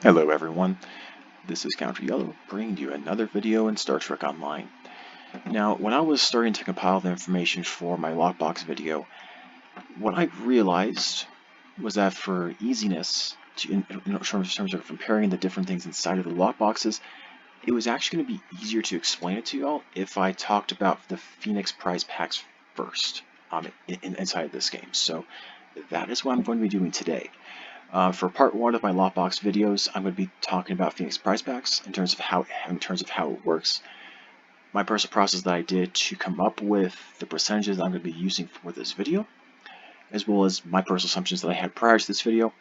Hello everyone, this is CounterYolo bringing you another video in Star Trek Online. Now, when I was starting to compile the information for my Lockbox video, what I realized was that for easiness, in terms of comparing the different things inside of the Lockboxes, it was actually going to be easier to explain it to y'all if I talked about the Phoenix prize packs first inside of this game. So that is what I'm going to be doing today. For part one of my Lockbox videos, I'm going to be talking about Phoenix prize packs in terms of how it works, my personal process that I did to come up with the percentages I'm going to be using for this video, as well as my personal assumptions that I had prior to this video.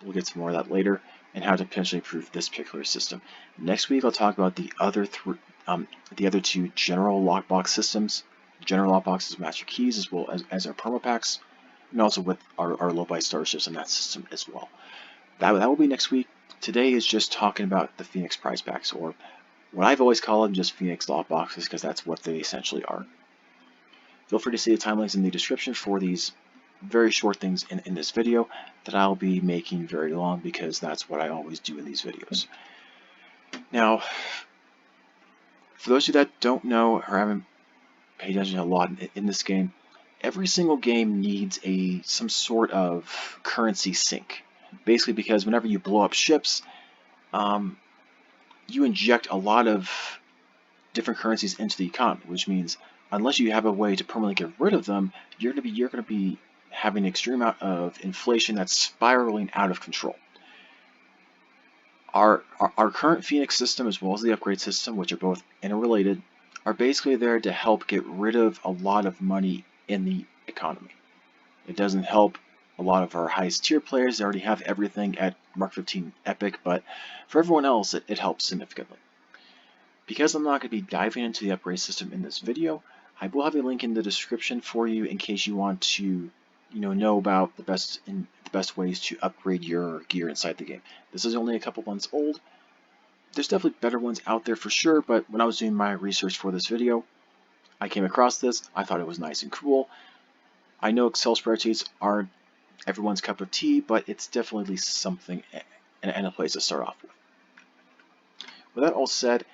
We'll get to more of that later, and how to potentially improve this particular system. Next week, I'll talk about the other two general Lockbox systems, general Lockboxes, master keys, as well as our promo packs, and also with our low-buy starships in that system as well. That will be next week. Today is just talking about the Phoenix prize packs, or what I've always called them, just Phoenix Lockboxes, because that's what they essentially are. Feel free to see the timelines in the description for these very short things in this video that I'll be making very long, because that's what I always do in these videos. Now, for those of you that don't know or haven't paid attention a lot in this game, every single game needs some sort of currency sink. Basically, because whenever you blow up ships, you inject a lot of different currencies into the economy, which means unless you have a way to permanently get rid of them, you're going to be having an extreme amount of inflation that's spiraling out of control. Our current Phoenix system, as well as the upgrade system, which are both interrelated, are basically there to help get rid of a lot of money in the economy. It doesn't help a lot of our highest tier players. They already have everything at Mark 15 Epic, but for everyone else, it helps significantly. Because I'm not going to be diving into the upgrade system in this video, I will have a link in the description for you in case you want to know about the best ways to upgrade your gear inside the game. This is only a couple months old. There's definitely better ones out there for sure, but when I was doing my research for this video, I came across this. I thought it was nice and cool. I know Excel spreadsheets aren't everyone's cup of tea, but it's definitely at least something and a place to start off with. With that all said,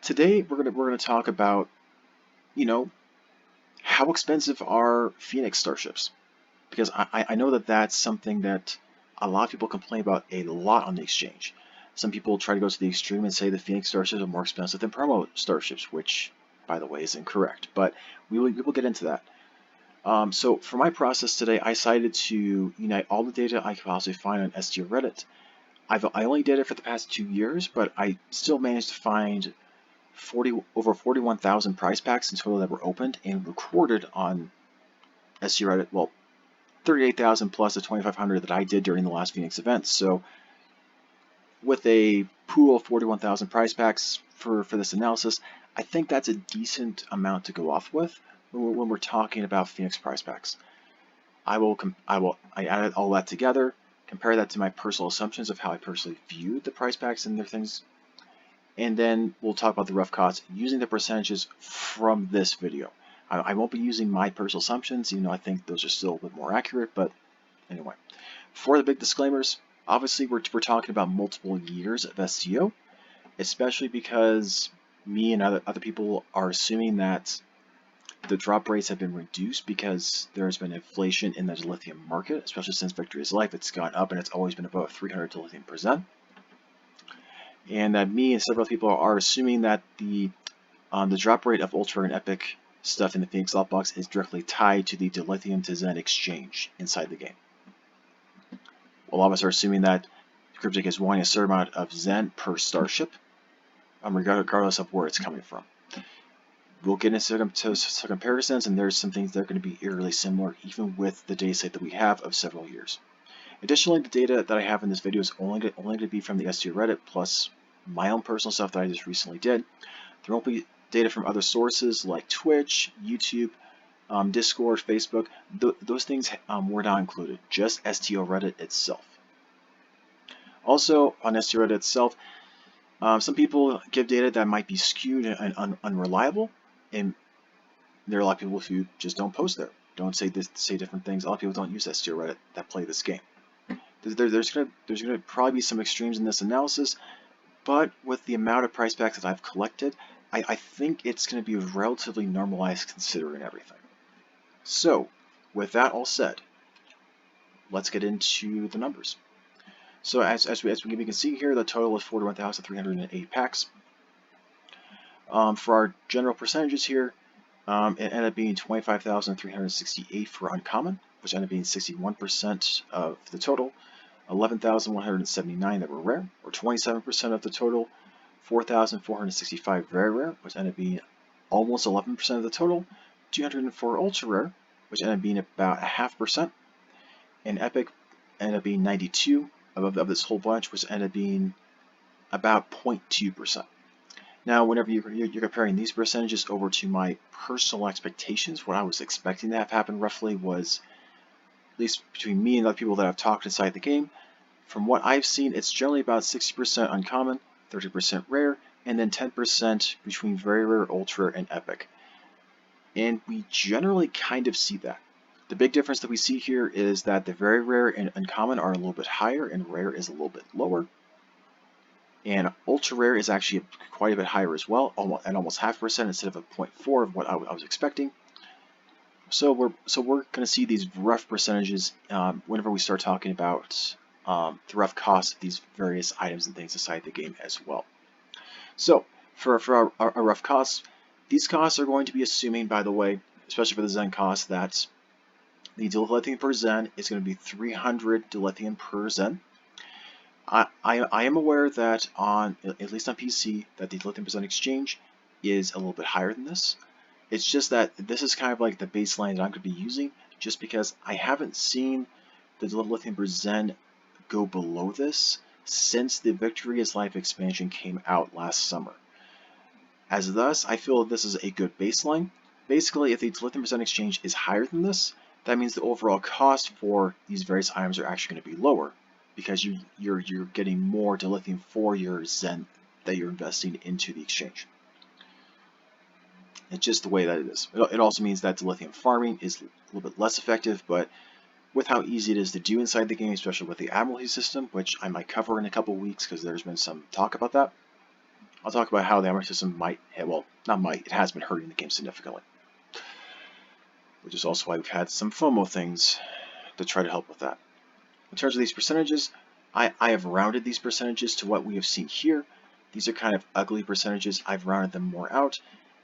today we're gonna talk about how expensive are Phoenix starships, because I know that that's something that a lot of people complain about a lot on the exchange. Some people try to go to the extreme and say the Phoenix starships are more expensive than promo starships, which, by the way, is incorrect. But we will get into that. So for my process today, I decided to unite all the data I could possibly find on STO Reddit. I only did it for the past 2 years, but I still managed to find over 41,000 prize packs in total that were opened and recorded on STO Reddit. Well, 38,000 plus the 2,500 that I did during the last Phoenix event. So with a pool of 41,000 prize packs for this analysis, I think that's a decent amount to go off with when we're talking about Phoenix prize packs. I added all that together, compare that to my personal assumptions of how I personally viewed the prize packs and their things, and then we'll talk about the rough costs using the percentages from this video. I won't be using my personal assumptions, even though I think those are still a bit more accurate, but anyway. For the big disclaimers, obviously we're talking about multiple years of STO, especially because me and other people are assuming that the drop rates have been reduced because there's been inflation in the dilithium market, especially since Victory is Life. It's gone up and it's always been above 300 dilithium per zen. And that me and several people are assuming that the drop rate of Ultra and Epic stuff in the Phoenix Lockbox is directly tied to the dilithium to zen exchange inside the game. A lot of us are assuming that Cryptic is wanting a certain amount of zen per starship, regardless of where it's coming from. We'll get into some comparisons, and there's some things that are going to be eerily similar, even with the data set that we have of several years. Additionally, the data that I have in this video is only going to be from the STO Reddit, plus my own personal stuff that I just recently did. There won't be data from other sources like Twitch, YouTube, Discord, Facebook. Those things were not included, just STO Reddit itself. Also, on STO Reddit itself, some people give data that might be skewed and unreliable, and there are a lot of people who just don't post there, don't say different things. A lot of people don't use STO Reddit that play this game. There's gonna probably be some extremes in this analysis, but with the amount of price packs that I've collected, I think it's going to be relatively normalized considering everything. So, with that all said, let's get into the numbers. So as we can see here, the total is 41,308 packs. For our general percentages here, it ended up being 25,368 for uncommon, which ended up being 61% of the total. 11,179 that were rare, or 27% of the total. 4,465 very rare, which ended up being almost 11% of the total. 204 ultra rare, which ended up being about 0.5%. And epic ended up being 92 of this whole bunch, which ended up being about 0.2%. Now, whenever you're comparing these percentages over to my personal expectations, what I was expecting to have happen roughly was, at least between me and other people that I've talked inside the game, from what I've seen, it's generally about 60% uncommon, 30% rare, and then 10% between very rare, ultra, and epic. And we generally kind of see that. The big difference that we see here is that the very rare and uncommon are a little bit higher, and rare is a little bit lower. And ultra rare is actually quite a bit higher as well, at almost 0.5% instead of a 0.4 of what I was expecting. So we're going to see these rough percentages whenever we start talking about the rough cost of these various items and things inside the game as well. So for our rough costs, these costs are going to be assuming, by the way, especially for the Zen cost, that the dilithium per Zen is going to be 300 dilithium per Zen. I am aware that at least on PC, that the dilithium per Zen exchange is a little bit higher than this. It's just that this is kind of like the baseline that I'm going to be using, just because I haven't seen the dilithium per Zen go below this since the Victory is Life expansion came out last summer. As thus, I feel this is a good baseline. Basically, if the dilithium per Zen exchange is higher than this, that means the overall cost for these various items are actually going to be lower, because you're getting more dilithium for your Zen that you're investing into the exchange. It's just the way that it is. It also means that dilithium farming is a little bit less effective, but with how easy it is to do inside the game, especially with the Admiralty system, which I might cover in a couple weeks because there's been some talk about that. I'll talk about how the Admiralty system might, well, not might, it has been hurting the game significantly. Which is also why we've had some FOMO things to try to help with that. In terms of these percentages, I have rounded these percentages to what we have seen here. These are kind of ugly percentages. I've rounded them more out.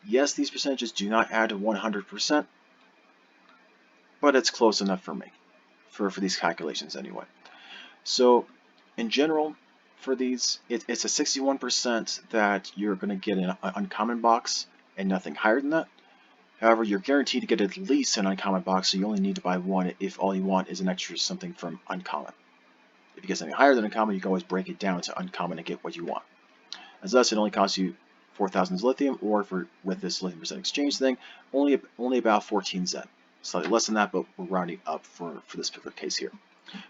Yes, these percentages do not add to 100%, but it's close enough for me, for these calculations anyway. So, in general, for these, it's a 61% that you're going to get an uncommon box and nothing higher than that. However, you're guaranteed to get at least an uncommon box, so you only need to buy one if all you want is an extra something from uncommon. If you get something higher than uncommon, you can always break it down to uncommon and get what you want. As thus, it only costs you 4,000 lithium, or with this lithium percent exchange thing, only about 14 Zen. Slightly less than that, but we're rounding up for this particular case here.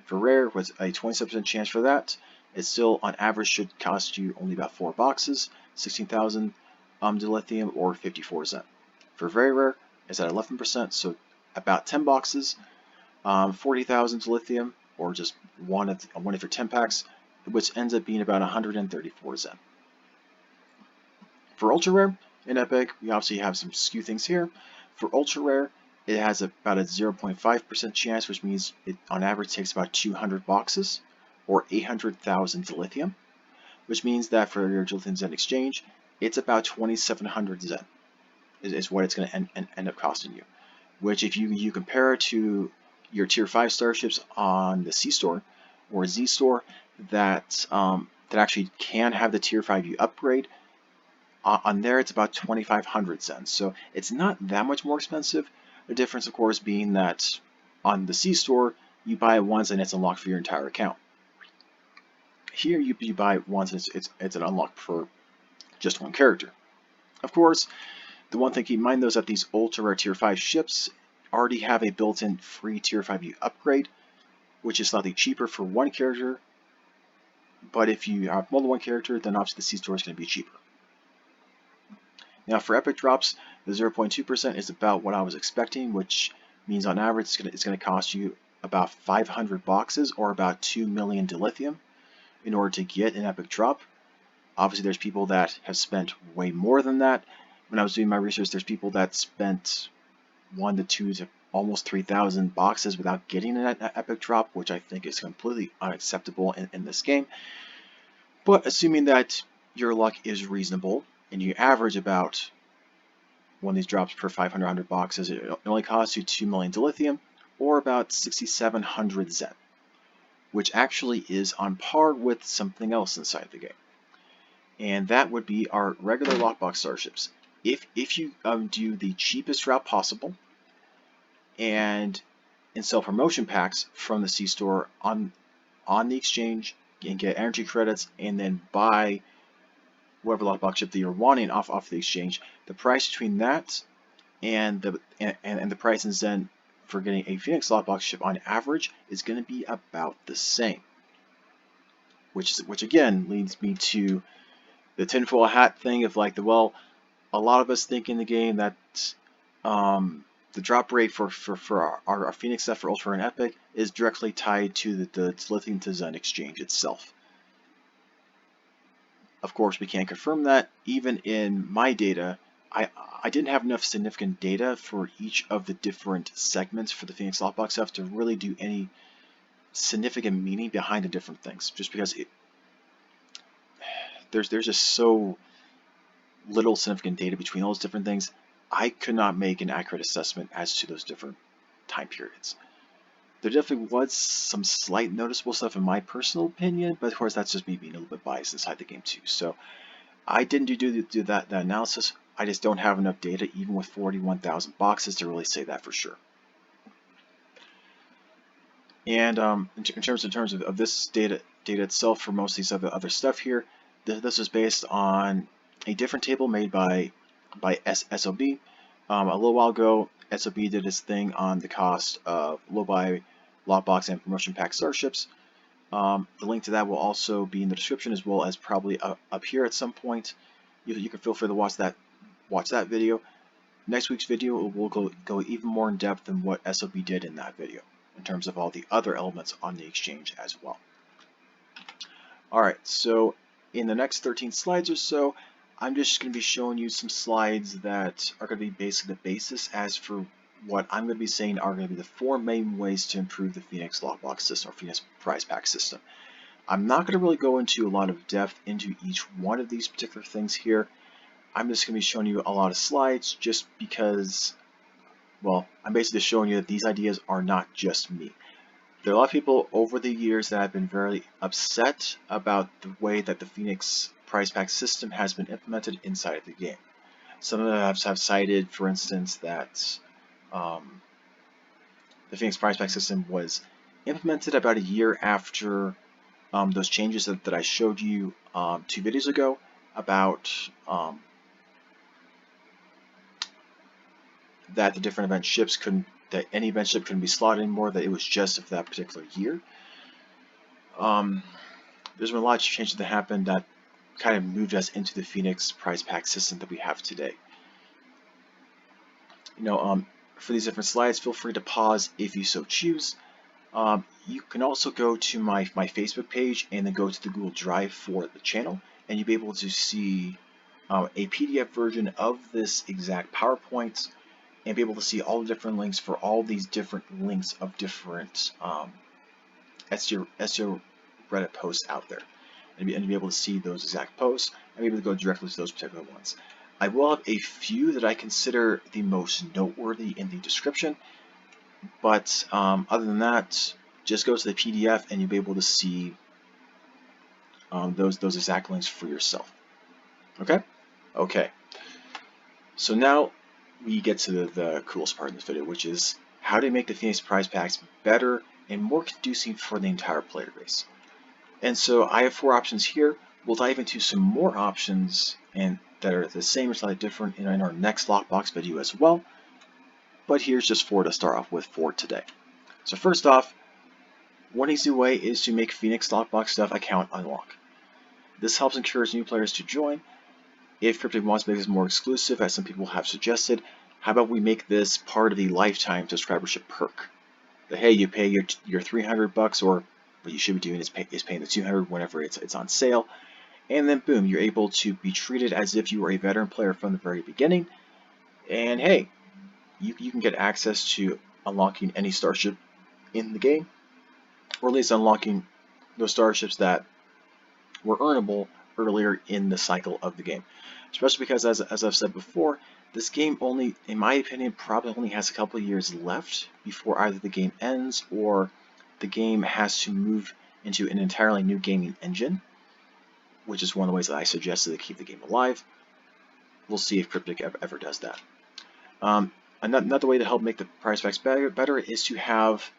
For rare, with a 27% chance for that, it still on average should cost you only about 4 boxes, 16,000 dilithium, or 54 Zen. For very rare, it's at 11%, so about 10 boxes, 40,000 dilithium, or just one of your 10 packs, which ends up being about 134 Zen. For ultra rare in Epic, we obviously have some skew things here. For ultra rare, it has about a 0.5% chance, which means it on average takes about 200 boxes, or 800,000 dilithium, which means that for your dilithium Zen exchange, it's about 2,700 Zen is what it's going to end up costing you. Which, if you compare it to your tier 5 starships on the C store or Z store that actually can have the tier 5 you upgrade, on there it's about 2,500 Zen. So it's not that much more expensive. The difference, of course, being that on the C store you buy it once and it's unlocked for your entire account. Here you buy it once and it's an unlock for just one character. Of course, the one thing to keep in mind though is that these ultra rare tier 5 ships already have a built-in free tier 5U upgrade, which is slightly cheaper for one character, but if you have more than one character, then obviously the C store is going to be cheaper. Now for epic drops, the 0.2% is about what I was expecting, which means on average it's going to cost you about 500 boxes or about 2 million dilithium in order to get an epic drop. Obviously, there's people that have spent way more than that. When I was doing my research, there's people that spent 1 to 2 to almost 3,000 boxes without getting an epic drop, which I think is completely unacceptable in this game. But assuming that your luck is reasonable and you average about one of these drops per 500 boxes, it only costs you 2 million dilithium or about 6,700 Zet, which actually is on par with something else inside the game. And that would be our regular lockbox starships. If you do the cheapest route possible and sell promotion packs from the C-store on the exchange and get energy credits and then buy whatever lockbox ship that you're wanting off the exchange, the price between that and the price in Zen for getting a Phoenix lockbox ship on average is going to be about the same. Which again leads me to the tinfoil hat thing of like a lot of us think in the game that the drop rate for our Phoenix set for Ultra and Epic is directly tied to the Lithium to Zen exchange itself. Of course, we can't confirm that. Even in my data, I didn't have enough significant data for each of the different segments for the Phoenix lockbox stuff to really do any significant meaning behind the different things. Just because there's just so little significant data between all those different things, I could not make an accurate assessment as to those different time periods. There definitely was some slight noticeable stuff in my personal opinion, but of course that's just me being a little bit biased inside the game too. So I didn't do that analysis. I just don't have enough data, even with 41,000 boxes, to really say that for sure. And in terms of this data itself for most of these other stuff here, this is based on a different table made by SOB. A little while ago, SOB did its thing on the cost of low-buy lockbox and promotion pack starships. The link to that will also be in the description, as well as probably up here at some point. You can feel free to watch that video. Next week's video will go even more in depth than what SOB did in that video, in terms of all the other elements on the exchange as well. Alright, so in the next 13 slides or so, I'm just going to be showing you some slides that are going to be basically the basis as for what I'm going to be saying are going to be the 4 main ways to improve the Phoenix lockbox system or Phoenix prize pack system. I'm not going to really go into a lot of depth into each one of these particular things here. I'm just going to be showing you a lot of slides just because, well, I'm basically showing you that these ideas are not just me. There are a lot of people over the years that have been very upset about the way that the Phoenix prize pack system has been implemented inside the game. Some of them have cited, for instance, that the Phoenix prize pack system was implemented about a year after those changes that I showed you 2 videos ago about that the different event ships that any event ship couldn't be slotted anymore, that it was just of that particular year. There's been a lot of changes that happened that kind of moved us into the Phoenix prize pack system that we have today. For these different slides, feel free to pause if you so choose. You can also go to my Facebook page and then go to the Google Drive for the channel, and you'll be able to see a PDF version of this exact PowerPoint and be able to see all the different links for all these different links of different STO Reddit posts out there. And be able to see those exact posts and be able to go directly to those particular ones. I will have a few that I consider the most noteworthy in the description, but other than that, just go to the PDF and you'll be able to see those exact links for yourself. Okay? Okay. So now we get to the coolest part of this video, which is how to make the Phoenix prize packs better and more conducive for the entire player base. And so I have 4 options here. We'll dive into some more options and that are the same or slightly different in our next lockbox video as well. But here's just 4 to start off with for today. So first off, one easy way is to make Phoenix lockbox stuff account unlock. This helps encourage new players to join. If Cryptic wants to make this more exclusive, as some people have suggested, how about we make this part of the lifetime subscribership perk? that hey, you pay your $300, or what you should be doing is paying the $200 whenever it's on sale, and then boom, you're able to be treated as if you were a veteran player from the very beginning. And hey, you can get access to unlocking any starship in the game, or at least unlocking those starships that were earnable earlier in the cycle of the game. Especially because, as I've said before, this game only, in my opinion, probably only has a couple of years left before either the game ends or the game has to move into an entirely new gaming engine, which is one of the ways that I suggested to keep the game alive. We'll see if Cryptic ever does that. Another way to help make the price packs better is to have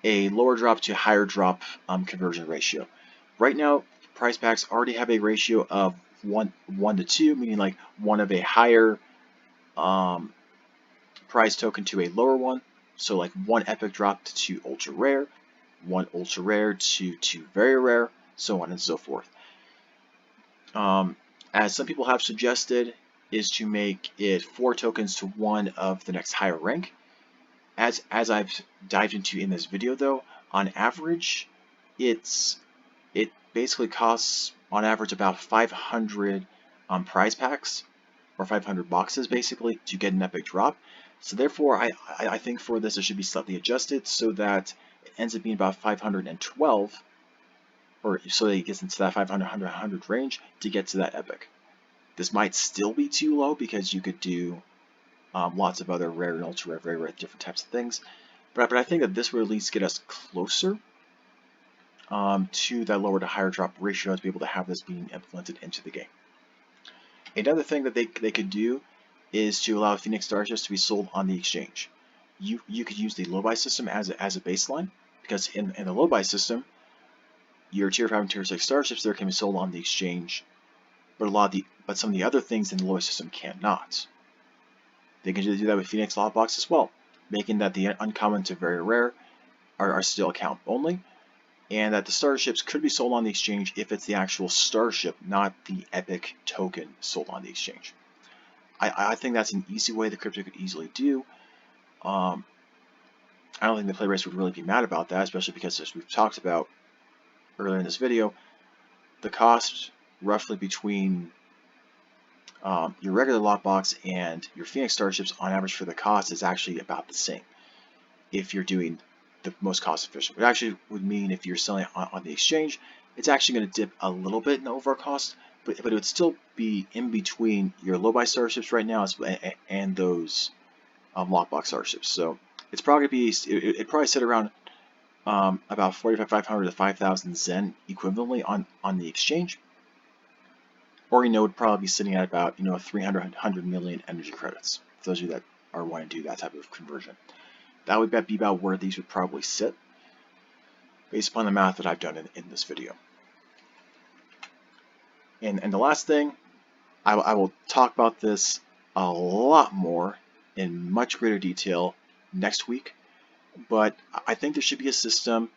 a lower drop to higher drop conversion ratio. Right now, price packs already have a ratio of 1 to 2, meaning like one of a higher prize token to a lower one. So like one epic drop to ultra rare, one ultra rare to very rare, so on and so forth. As some people have suggested, is to make it 4 tokens to 1 of the next higher rank. As I've dived into in this video though, on average, it basically costs on average about 500 prize packs, or 500 boxes basically, to get an epic drop. So therefore, I think for this it should be slightly adjusted so that it ends up being about 512, or so that it gets into that 500 range to get to that epic. This might still be too low because you could do lots of other rare and ultra rare, very rare, different types of things. But I think that this would at least get us closer to that lower to higher drop ratio to be able to have this being implemented into the game. Another thing that they could do is to allow Phoenix Starships to be sold on the exchange. You could use the low buy system as a baseline, because in the low buy system, your tier 5 and tier 6 starships there can be sold on the exchange, but some of the other things in the low system cannot. They can do that with Phoenix Lockbox as well, making that the uncommon to very rare are still account only, and that the starships could be sold on the exchange if it's the actual starship, not the epic token sold on the exchange. I think that's an easy way the Cryptic could easily do. I don't think the play race would really be mad about that, especially because, as we've talked about earlier in this video, the cost roughly between your regular lockbox and your Phoenix starships on average for the cost is actually about the same if you're doing the most cost efficient. It actually would mean if you're selling on the exchange, it's actually going to dip a little bit in the overall cost, but it would still be in between your low buy starships right now and those lockbox starships. So it's probably it'd probably sit around about 4,500 to 5,000 Zen equivalently on the exchange, or would probably be sitting at about 300 million energy credits. For those of you that are wanting to do that type of conversion, that would be about where these would probably sit, based upon the math that I've done in this video. And the last thing, I will talk about this a lot more in much greater detail next week, but I think there should be a system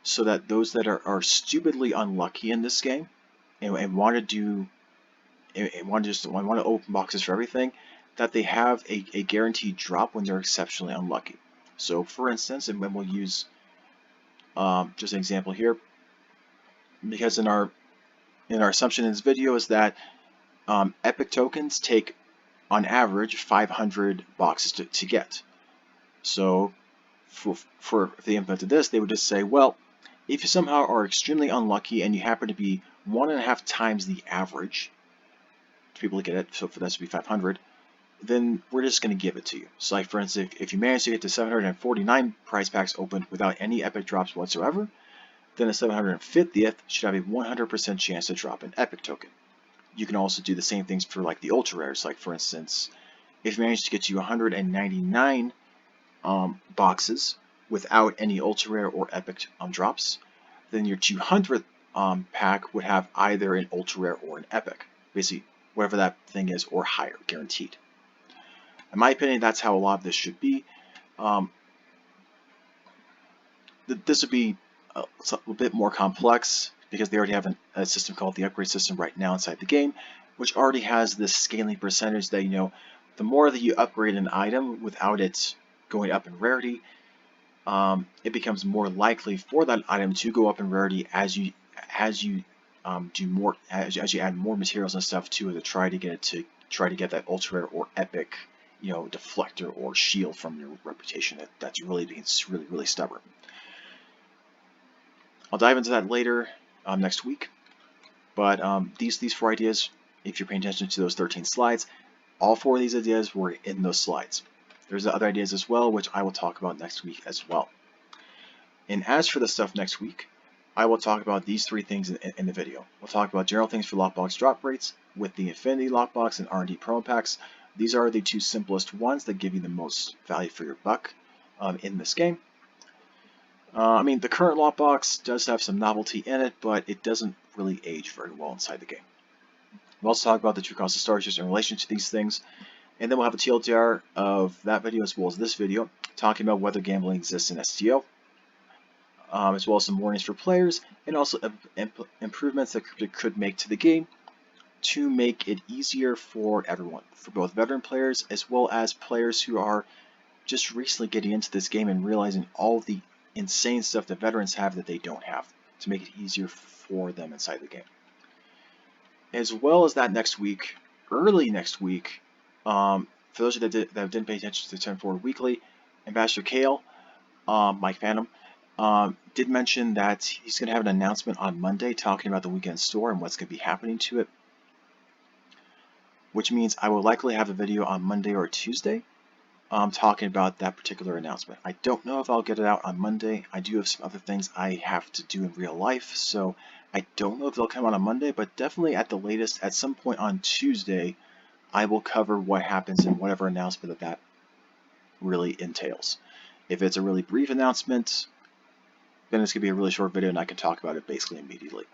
so that those that are stupidly unlucky in this game and want to open boxes for everything, that they have a guaranteed drop when they're exceptionally unlucky. So for instance, and when we'll use just an example here, because in our assumption in this video is that epic tokens take on average 500 boxes to get. So if they implemented this, they would just say, well, if you somehow are extremely unlucky and you happen to be 1.5 times the average to be able to get it, so for that to be 500, then we're just going to give it to you. So like for instance, if you manage to get to 749 prize packs opened without any epic drops whatsoever, then the 750th should have a 100% chance to drop an epic token. You can also do the same things for like the ultra rares. Like for instance, if you manage to get to 199 boxes without any ultra rare or epic drops, then your 200th pack would have either an ultra rare or an epic, basically whatever that thing is, or higher, guaranteed. In my opinion, that's how a lot of this should be. This would be a bit more complex because they already have a system called the upgrade system right now inside the game, which already has this scaling percentage that the more that you upgrade an item without it going up in rarity, it becomes more likely for that item to go up in rarity as you do more as you add more materials and stuff to it to try to get that ultra rare or epic, deflector or shield from your reputation that's really being really stubborn. I'll dive into that later next week. But these 4 ideas, if you're paying attention to those 13 slides, all 4 of these ideas were in those slides. There's other ideas as well, which I will talk about next week as well. And as for the stuff next week, I will talk about these 3 things in the video. We'll talk about general things for lockbox drop rates with the Infinity Lockbox and R&D promo packs. These are the 2 simplest ones that give you the most value for your buck in this game. I mean, the current lockbox does have some novelty in it, but it doesn't really age very well inside the game. We'll also talk about the true cost of starships in relation to these things, and then we'll have a TLDR of that video as well as this video, talking about whether gambling exists in STO, as well as some warnings for players, and also improvements that Cryptic could make to the game to make it easier for everyone, for both veteran players as well as players who are just recently getting into this game and realizing all the insane stuff that veterans have that they don't have, to make it easier for them inside the game. As well as that next week, early next week, for those that didn't pay attention to 10 Forward Weekly, Ambassador Kale, Mike Phantom, did mention that he's going to have an announcement on Monday talking about the weekend store and what's going to be happening to it, which means I will likely have a video on Monday or Tuesday talking about that particular announcement. I don't know if I'll get it out on Monday. I do have some other things I have to do in real life, so I don't know if they'll come out on Monday, but definitely at the latest, at some point on Tuesday, I will cover what happens in whatever announcement that really entails. If it's a really brief announcement, then it's going to be a really short video and I can talk about it basically immediately.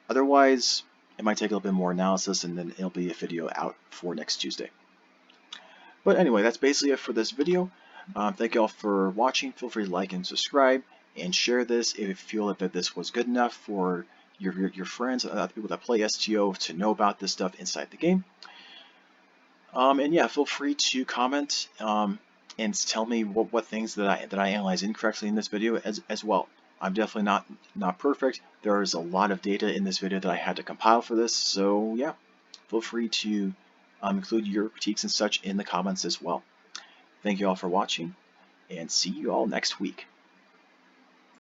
Otherwise, it might take a little bit more analysis and then it'll be a video out for next Tuesday. But anyway, that's basically it for this video. Thank you all for watching. Feel free to like and subscribe and share this if you feel that this was good enough for your friends, other people that play STO to know about this stuff inside the game. And yeah, feel free to comment and tell me what things that I analyzed incorrectly in this video as well. I'm definitely not perfect. There is a lot of data in this video that I had to compile for this, so yeah, feel free to include your critiques and such in the comments as well. Thank you all for watching, and see you all next week.